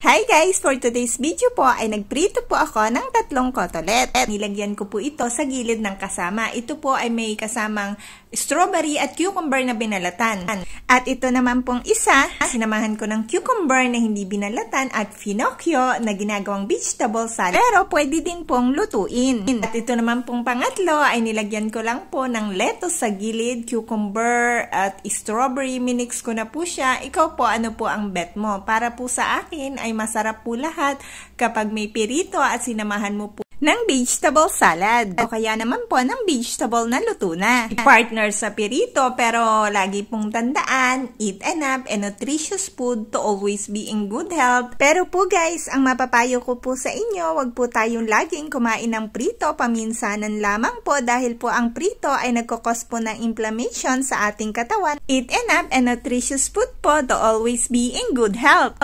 Hi guys! For today's video po ay nagprito po ako ng 3 kotolet. Nilagyan ko po ito sa gilid ng kasama. Ito po ay may kasamang strawberry at cucumber na binalatan. At ito naman pong isa, sinamahan ko ng cucumber na hindi binalatan at finocchio na ginagawang vegetable salad. Pero pwede din pong lutuin. At ito naman pong pangatlo ay nilagyan ko lang po ng lettuce sa gilid, cucumber at strawberry. Minix ko na po siya. Ikaw po, ano po ang bet mo? Para po sa akin ay masarap po lahat kapag may pirito at sinamahan mo po ng vegetable salad. O kaya naman po ng vegetable na luto na. Partner sa pirito, pero lagi pong tandaan, eat enough and nutritious food to always be in good health. Pero po guys, ang mapapayo ko po sa inyo, wag po tayong laging kumain ng prito, paminsanan lamang po dahil po ang prito ay nagkakos po ng inflammation sa ating katawan. Eat enough and nutritious food po to always be in good health.